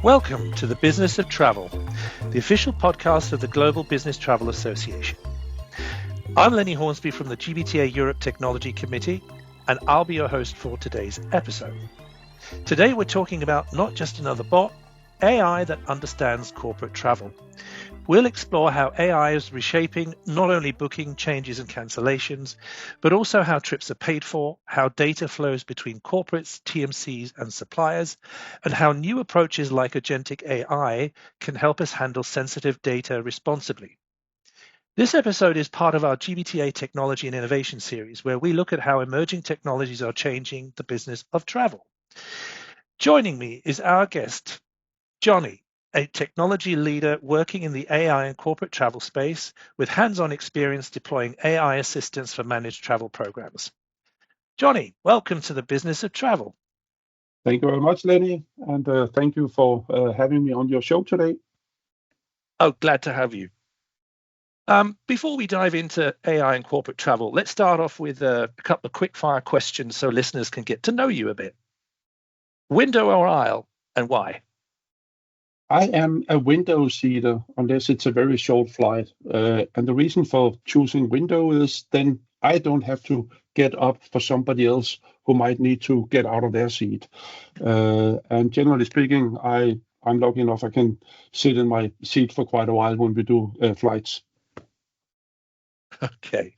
Welcome to The Business of Travel, the official podcast of the Global Business Travel Association. I'm Lenny Hornsby from the GBTA Europe Technology Committee, and I'll be your host for today's episode. Today we're talking about not just another bot, AI that understands corporate travel. We'll explore how AI is reshaping not only booking changes and cancellations, but also how trips are paid for, how data flows between corporates, TMCs, and suppliers, and how new approaches like agentic AI can help us handle sensitive data responsibly. This episode is part of our GBTA Technology and Innovation series, where we look at how emerging technologies are changing the business of travel. Joining me is our guest, Johnny, a technology leader working in the AI and corporate travel space with hands-on experience deploying AI assistance for managed travel programs. Johnny, welcome to the Business of Travel. Thank you very much, Lenny, and thank you for having me on your show today. Oh, glad to have you. Before we dive into AI and corporate travel, let's start off with a couple of quick-fire questions so listeners can get to know you a bit. Window or aisle, and why? I am a window seater unless it's a very short flight. And the reason for choosing window is then I don't have to get up for somebody else who might need to get out of their seat. And generally speaking, I'm lucky enough I can sit in my seat for quite a while when we do flights. Okay.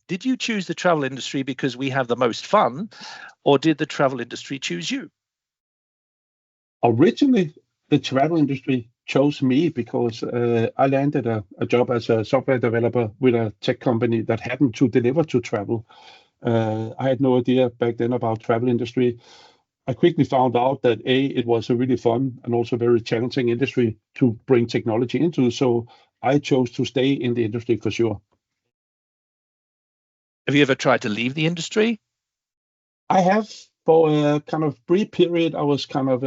Did you choose the travel industry because we have the most fun, or did the travel industry choose you? Originally, the travel industry chose me because I landed a job as a software developer with a tech company that happened to deliver to travel. I had no idea back then about travel industry. I quickly found out that it was a really fun and also very challenging industry to bring technology into. So I chose to stay in the industry for sure. Have you ever tried to leave the industry? I have. For a kind of brief period, I was kind of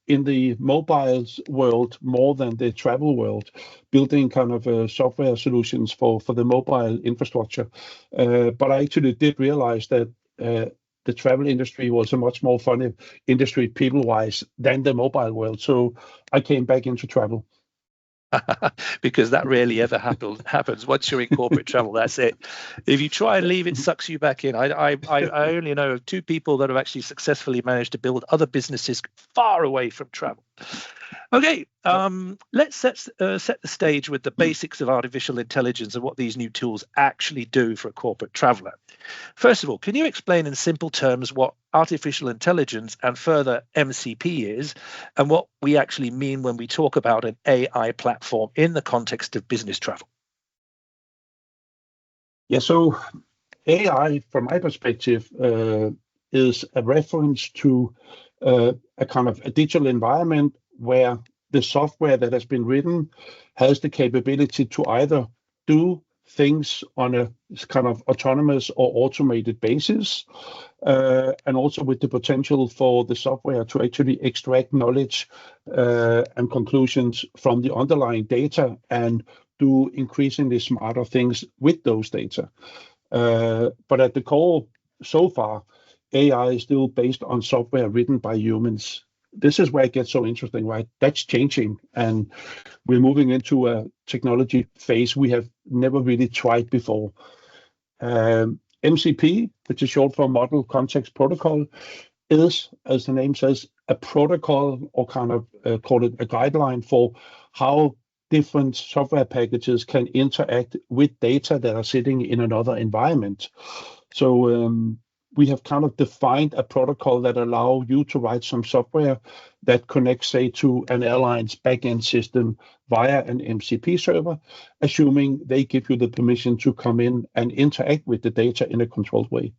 in the mobiles world more than the travel world, building kind of software solutions for the mobile infrastructure. But I actually did realize that the travel industry was a much more fun industry people-wise than the mobile world. So I came back into travel. Because that rarely ever happens. Once you're in corporate travel, that's it. If you try and leave, it sucks you back in. I only know of two people that have actually successfully managed to build other businesses far away from travel. Okay, let's set the stage with the basics of artificial intelligence and what these new tools actually do for a corporate traveler. First of all, can you explain in simple terms what artificial intelligence and further MCP is, and what we actually mean when we talk about an AI platform in the context of business travel? Yeah, so AI, from my perspective, is a reference to a kind of a digital environment where the software that has been written has the capability to either do things on a kind of autonomous or automated basis, and also with the potential for the software to actually extract knowledge and conclusions from the underlying data and do increasingly smarter things with those data. But at the core, so far, AI is still based on software written by humans. This is where it gets so interesting, right? That's changing, and we're moving into a technology phase we have never really tried before. MCP, which is short for Model Context Protocol, is, as the name says, a protocol, or kind of call it a guideline for how different software packages can interact with data that are sitting in another environment. So we have kind of defined a protocol that allow you to write some software that connects, say, to an airline's backend system via an MCP server, assuming they give you the permission to come in and interact with the data in a controlled way.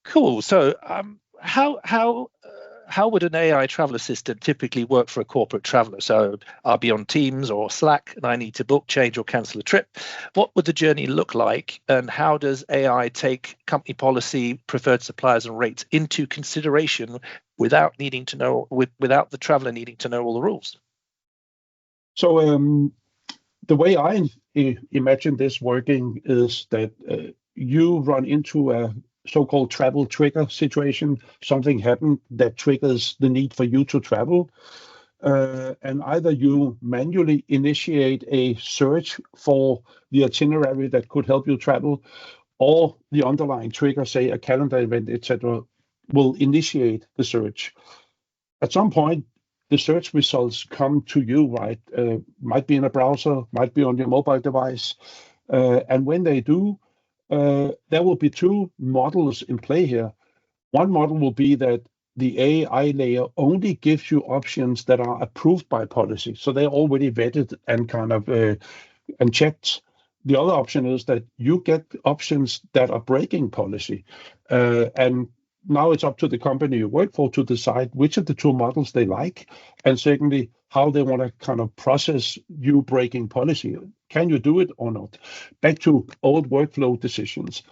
Cool. So how would an AI travel assistant typically work for a corporate traveler? So I'll be on Teams or Slack and I need to book, change, or cancel a trip. What would the journey look like? And how does AI take company policy, preferred suppliers, and rates into consideration without the traveler needing to know all the rules? So the way I imagine this working is that you run into so-called travel trigger situation. Something happened that triggers the need for you to travel. And either you manually initiate a search for the itinerary that could help you travel, or the underlying trigger, say a calendar event, etc., will initiate the search. At some point, the search results come to you, right? Might be in a browser, might be on your mobile device. And when they do, there will be two models in play here. One model will be that the AI layer only gives you options that are approved by policy. So they're already vetted and kind of and checked. The other option is that you get options that are breaking policy. And now it's up to the company you work for to decide which of the two models they like. And secondly, how they want to kind of process you breaking policy. Can you do it or not? Back to old workflow decisions.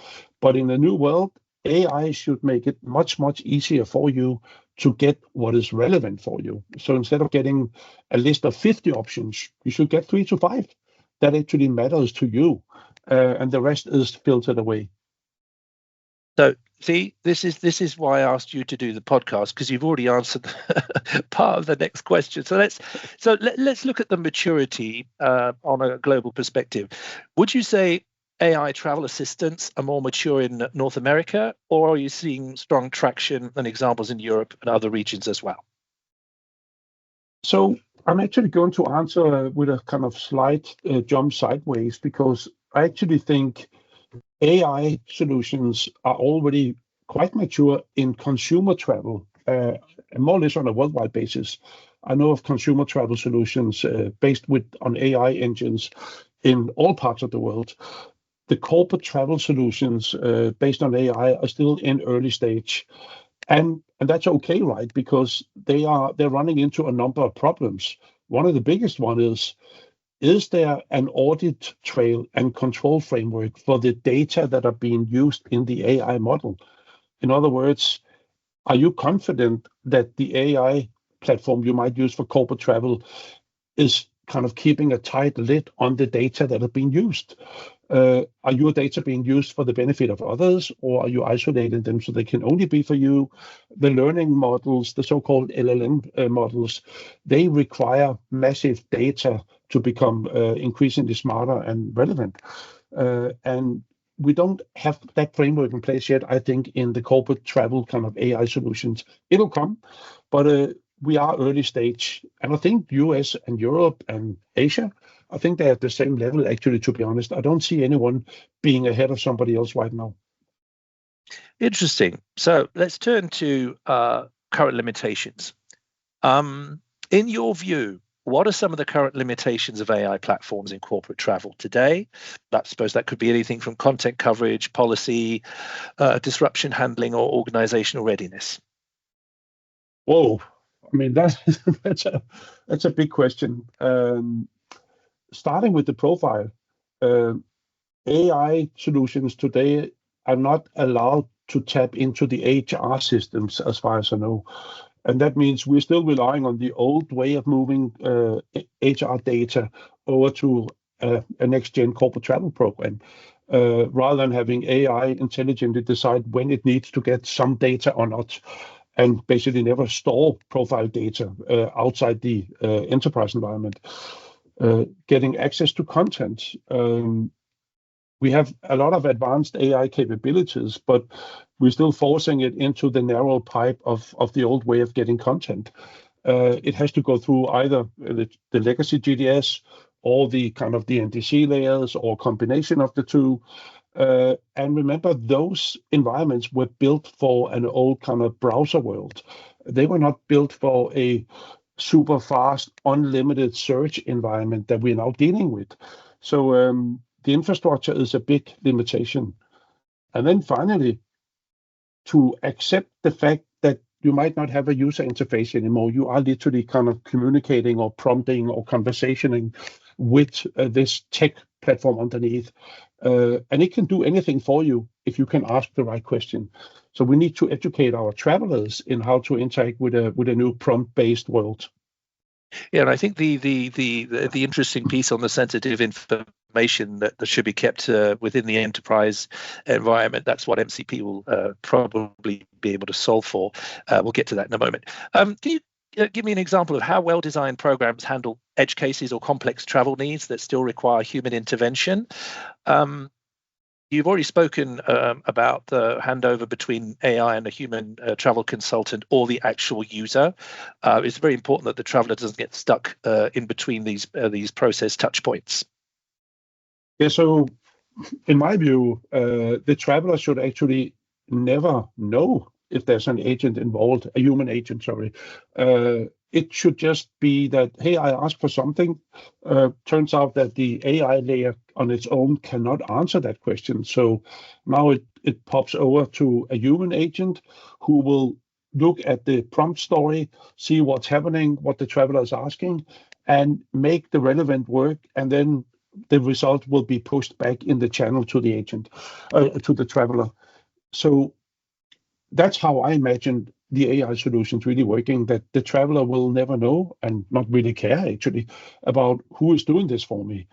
But in the new world, AI should make it much, much easier for you to get what is relevant for you. So instead of getting a list of 50 options, you should get 3 to 5 that actually matters to you. And the rest is filtered away. So, see, this is why I asked you to do the podcast, because you've already answered part of the next question. So let's look at the maturity on a global perspective. Would you say AI travel assistants are more mature in North America, or are you seeing strong traction and examples in Europe and other regions as well? So I'm actually going to answer with a kind of slight jump sideways, because I actually think AI solutions are already quite mature in consumer travel, more or less on a worldwide basis. I know of consumer travel solutions based on AI engines in all parts of the world. The corporate travel solutions based on AI are still in early stage. And that's okay, right? Because they're running into a number of problems. One of the biggest one is there an audit trail and control framework for the data that are being used in the AI model? In other words, are you confident that the AI platform you might use for corporate travel is kind of keeping a tight lid on the data that are being used? Are your data being used for the benefit of others, or are you isolating them so they can only be for you? The learning models, the so-called LLM models, they require massive data to become increasingly smarter and relevant. And we don't have that framework in place yet, I think, in the corporate travel kind of AI solutions. It'll come, but we are early stage. And I think US and Europe and Asia, I think they're at the same level, actually, to be honest. I don't see anyone being ahead of somebody else right now. Interesting. So let's turn to current limitations. In your view, what are some of the current limitations of AI platforms in corporate travel today? I suppose that could be anything from content coverage, policy, disruption handling, or organizational readiness. Whoa. I mean, that's a big question. Starting with the profile, AI solutions today are not allowed to tap into the HR systems, as far as I know. And that means we're still relying on the old way of moving HR data over to a next-gen corporate travel program, rather than having AI intelligently decide when it needs to get some data or not, and basically never store profile data outside the enterprise environment. Getting access to content. We have a lot of advanced AI capabilities, but we're still forcing it into the narrow pipe of the old way of getting content. It has to go through either the legacy GDS or the kind of the NDC layers, or combination of the two. And remember, those environments were built for an old kind of browser world. They were not built for a super fast, unlimited search environment that we're now dealing with. So the infrastructure is a big limitation. And then finally, to accept the fact that you might not have a user interface anymore. You are literally kind of communicating or prompting or conversationing with this tech platform underneath. And it can do anything for you if you can ask the right question. So we need to educate our travelers in how to interact with a new prompt-based world. Yeah, and I think the interesting piece on the sensitive information information that should be kept within the enterprise environment. That's what MCP will probably be able to solve for. We'll get to that in a moment. Can you give me an example of how well-designed programs handle edge cases or complex travel needs that still require human intervention? You've already spoken about the handover between AI and a human travel consultant or the actual user. It's very important that the traveler doesn't get stuck in between these process touch points. Yeah, so in my view, the traveler should actually never know if there's an agent involved, a human agent, sorry. It should just be that, hey, I asked for something. Turns out that the AI layer on its own cannot answer that question. So now it pops over to a human agent who will look at the prompt story, see what's happening, what the traveler is asking, and make the relevant work. And then the result will be pushed back in the channel to the agent, to the traveler. So that's how I imagine the AI solutions really working, that the traveler will never know and not really care actually about who is doing this for me.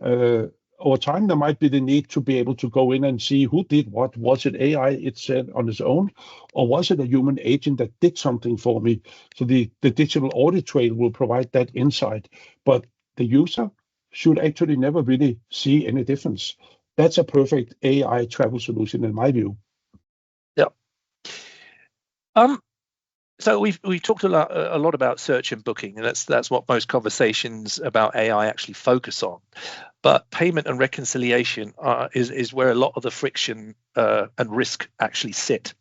Over time, there might be the need to be able to go in and see who did what. Was it AI it said on its own, or was it a human agent that did something for me? So the digital audit trail will provide that insight, but the user should actually never really see any difference. That's a perfect AI travel solution in my view. Yeah. So we've talked a lot about search and booking, and that's what most conversations about AI actually focus on. But payment and reconciliation is where a lot of the friction and risk actually sit.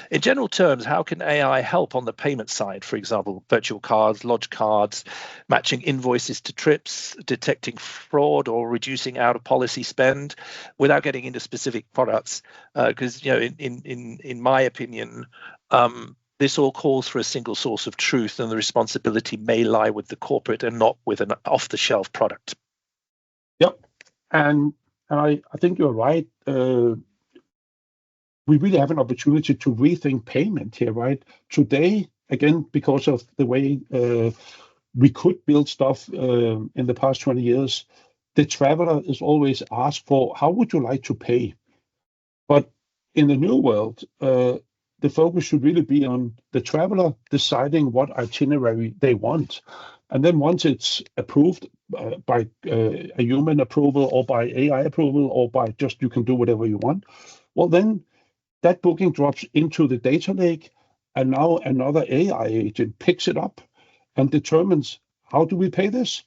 In general terms, how can AI help on the payment side? For example, virtual cards, lodge cards, matching invoices to trips, detecting fraud, or reducing out-of-policy spend, without getting into specific products? Because in my opinion, this all calls for a single source of truth, and the responsibility may lie with the corporate and not with an off-the-shelf product. Yep, and I think you're right. We really have an opportunity to rethink payment here, right? Today, again, because of the way we could build stuff in the past 20 years, the traveler is always asked for, how would you like to pay? But in the new world, the focus should really be on the traveler deciding what itinerary they want. And then once it's approved by a human approval or by AI approval or by just you can do whatever you want, well, then that booking drops into the data lake, and now another AI agent picks it up and determines, how do we pay this?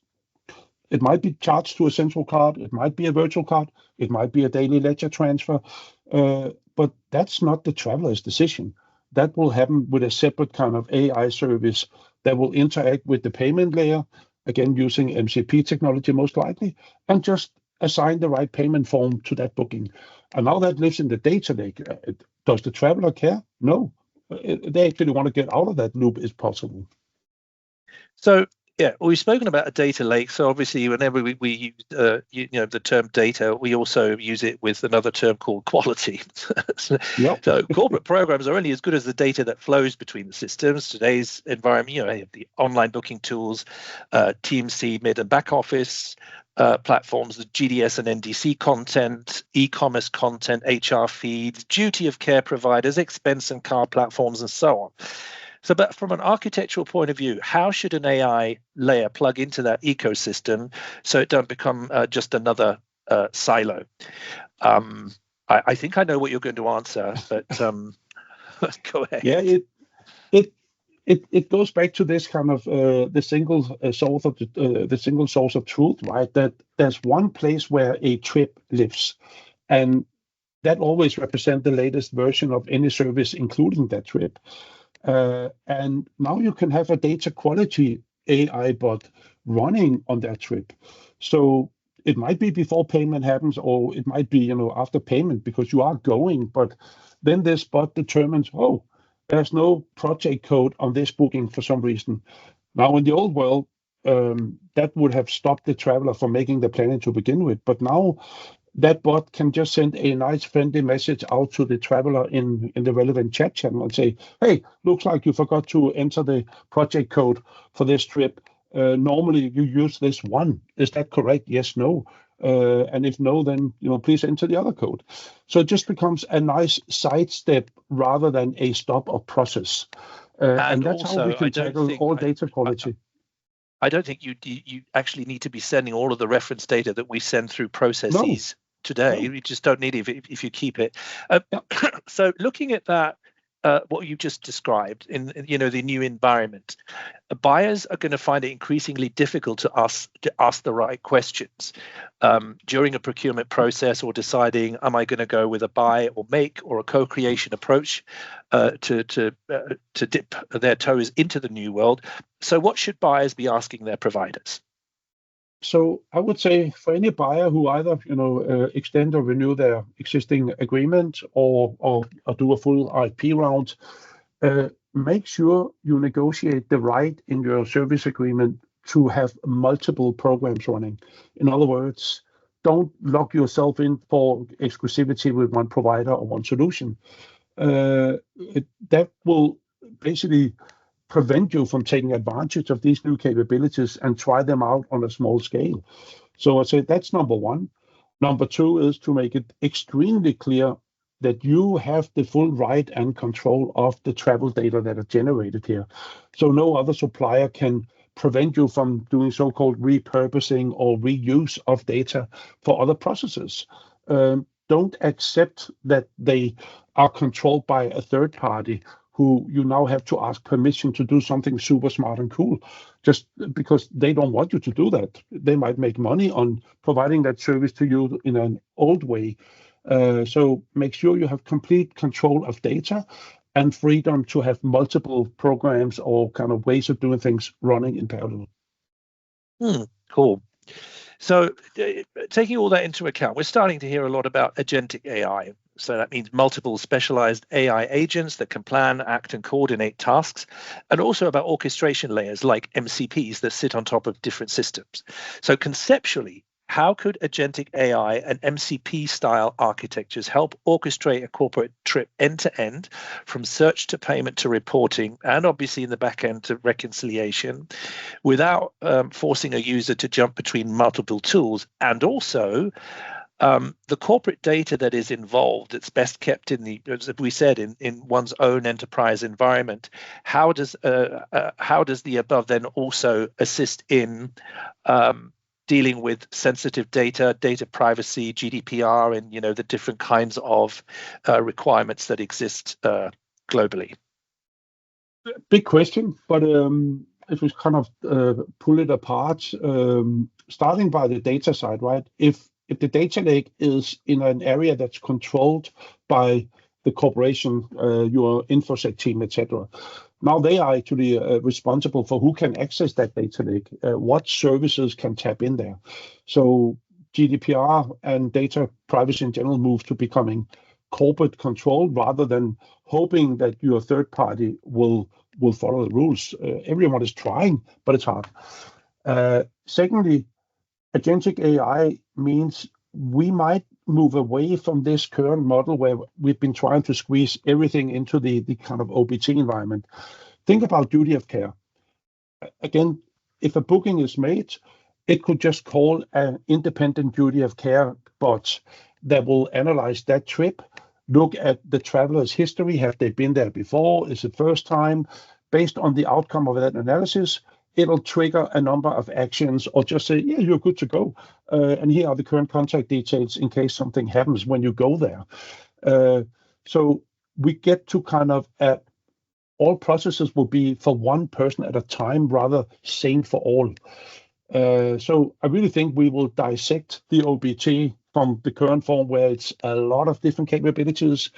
It might be charged to a central card. It might be a virtual card. It might be a daily ledger transfer. But that's not the traveler's decision. That will happen with a separate kind of AI service that will interact with the payment layer, again, using MCP technology most likely, and just assign the right payment form to that booking. And now that lives in the data lake. Does the traveler care? No. They actually want to get out of that loop if possible. So, yeah, we've spoken about a data lake. So obviously, whenever we use the term data, we also use it with another term called quality. Yep. So corporate programs are only as good as the data that flows between the systems. Today's environment, you have the online booking tools, TMC mid and back office platforms, the GDS and NDC content, e-commerce content, HR feeds, duty of care providers, expense and car platforms, and so on. So, but from an architectural point of view, how should an AI layer plug into that ecosystem so it don't become just another silo? I think I know what you're going to answer, but go ahead. Yeah, it goes back to this kind of the single source of truth, right? That there's one place where a trip lives, and that always represents the latest version of any service, including that trip. And now you can have a data quality AI bot running on that trip. So it might be before payment happens, or it might be, after payment because you are going. But then this bot determines, oh, there's no project code on this booking for some reason. Now in the old world, that would have stopped the traveler from making the planning to begin with. But now that bot can just send a nice friendly message out to the traveler in the relevant chat channel and say, hey, looks like you forgot to enter the project code for this trip. Normally you use this one. Is that correct? Yes, no. And if no, then please enter the other code. So it just becomes a nice sidestep rather than a stop of process. And that's also, how we can tackle all data quality. I don't think you actually need to be sending all of the reference data that we send through processes today. You just don't need it if you keep it. So looking at that, what you just described in the new environment, buyers are going to find it increasingly difficult to ask the right questions during a procurement process, or deciding, am I going to go with a buy or make or a co-creation approach to dip their toes into the new world. So what should buyers be asking their providers? So I would say for any buyer who either extend or renew their existing agreement or do a full RFP round, make sure you negotiate the right in your service agreement to have multiple programs running. In other words, don't lock yourself in for exclusivity with one provider or one solution. That will basically prevent you from taking advantage of these new capabilities and try them out on a small scale. So I say that's number one. Number two is to make it extremely clear that you have the full right and control of the travel data that are generated here. So no other supplier can prevent you from doing so-called repurposing or reuse of data for other processes. Don't accept that they are controlled by a third party who you now have to ask permission to do something super smart and cool, just because they don't want you to do that. They might make money on providing that service to you in an old way. So make sure you have complete control of data and freedom to have multiple programs or kind of ways of doing things running in parallel. Cool. So taking all that into account, we're starting to hear a lot about agentic AI. So that means multiple specialized AI agents that can plan, act, and coordinate tasks, and also about orchestration layers like MCPs that sit on top of different systems. So conceptually, how could agentic AI and MCP-style architectures help orchestrate a corporate trip end-to-end, from search to payment to reporting, and obviously in the back end to reconciliation, without forcing a user to jump between multiple tools, and also the corporate data that is involved, that's best kept in as we said, in one's own enterprise environment? How does the above then also assist in dealing with sensitive data privacy, GDPR, and the different kinds of requirements that exist globally? Big question, but if we kind of pull it apart, starting by the data side, right? If the data lake is in an area that's controlled by the corporation, your InfoSec team, etc., now they are actually responsible for who can access that data lake, what services can tap in there. So GDPR and data privacy in general move to becoming corporate control rather than hoping that your third party will follow the rules. Everyone is trying, but it's hard. Secondly, agentic AI means we might move away from this current model where we've been trying to squeeze everything into the kind of OBT environment. Think about duty of care. Again, if a booking is made, it could just call an independent duty of care bot that will analyze that trip, look at the traveler's history. Have they been there before? Is it first time? Based on the outcome of that analysis, it'll trigger a number of actions or just say, yeah, you're good to go. And here are the current contact details in case something happens when you go there. So we get to kind of, all processes will be for one person at a time, rather same for all. So I really think we will dissect the OBT from the current form where it's a lot of different capabilities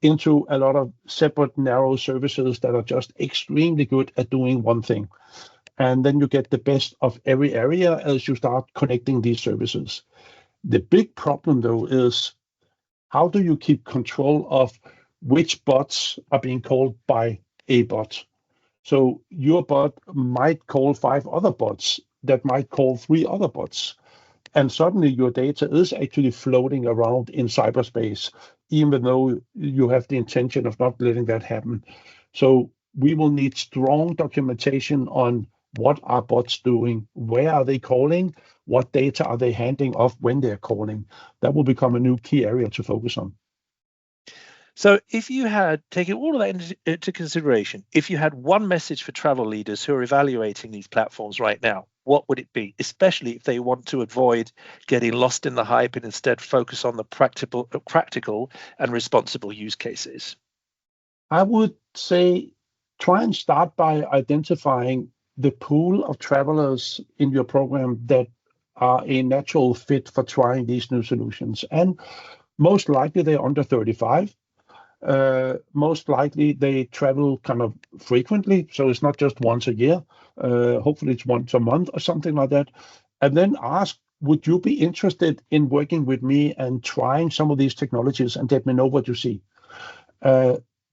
into a lot of separate narrow services that are just extremely good at doing one thing. And then you get the best of every area as you start connecting these services. The big problem, though, is how do you keep control of which bots are being called by a bot? So your bot might call 5 other bots that might call 3 other bots. And suddenly your data is actually floating around in cyberspace, even though you have the intention of not letting that happen. So we will need strong documentation on what are bots doing, where are they calling, what data are they handing off when they're calling. That will become a new key area to focus on. So if you had taken all of that into consideration, if you had one message for travel leaders who are evaluating these platforms right now, what would it be, especially if they want to avoid getting lost in the hype and instead focus on the practical and responsible use cases? I would say try and start by identifying the pool of travelers in your program that are a natural fit for trying these new solutions. And most likely they're under 35. Most likely they travel kind of frequently, so it's not just once a year. Hopefully it's once a month or something like that. And then ask, would you be interested in working with me and trying some of these technologies, and let me know what you see.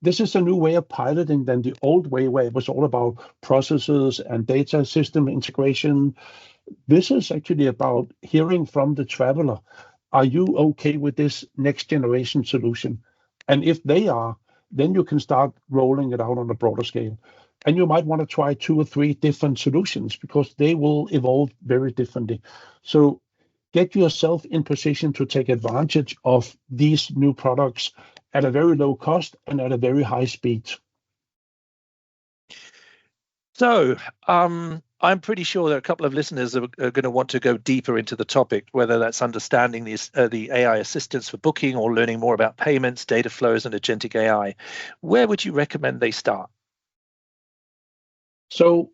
This is a new way of piloting than the old way where it was all about processes and data system integration. This is actually about hearing from the traveler. Are you okay with this next generation solution? And if they are, then you can start rolling it out on a broader scale. And you might want to try 2 or 3 different solutions because they will evolve very differently. So get yourself in position to take advantage of these new products at a very low cost and at a very high speed. So I'm pretty sure that a couple of listeners are going to want to go deeper into the topic, whether that's understanding the AI assistance for booking or learning more about payments, data flows, and agentic AI. Where would you recommend they start? So,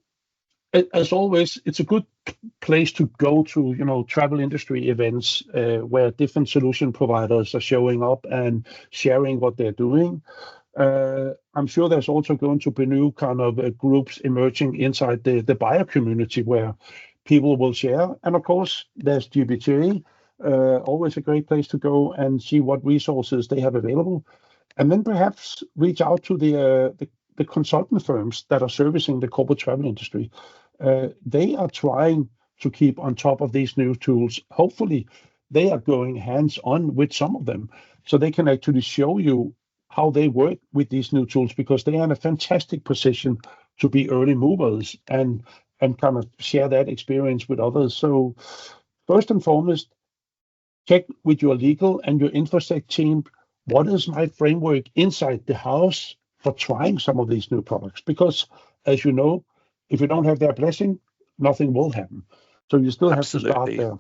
as always, it's a good place to go to, travel industry events where different solution providers are showing up and sharing what they're doing. I'm sure there's also going to be new kind of groups emerging inside the buyer community where people will share. And of course, there's GBTA, always a great place to go and see what resources they have available. And then perhaps reach out to the consultant firms that are servicing the corporate travel industry. They are trying to keep on top of these new tools. Hopefully, they are going hands-on with some of them so they can actually show you how they work with these new tools, because they are in a fantastic position to be early movers and kind of share that experience with others. So first and foremost, check with your legal and your InfoSec team, what is my framework inside the house for trying some of these new products? Because as you know, if you don't have their blessing, nothing will happen. So you still have to start there.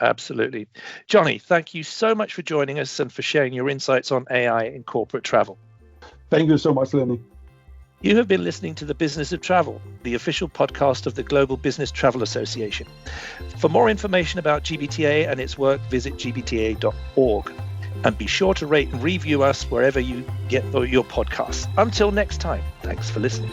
Absolutely. Johnny, thank you so much for joining us and for sharing your insights on AI in corporate travel. Thank you so much, Lenny. You have been listening to The Business of Travel, the official podcast of the Global Business Travel Association. For more information about GBTA and its work, visit gbta.org. And be sure to rate and review us wherever you get your podcasts. Until next time, thanks for listening.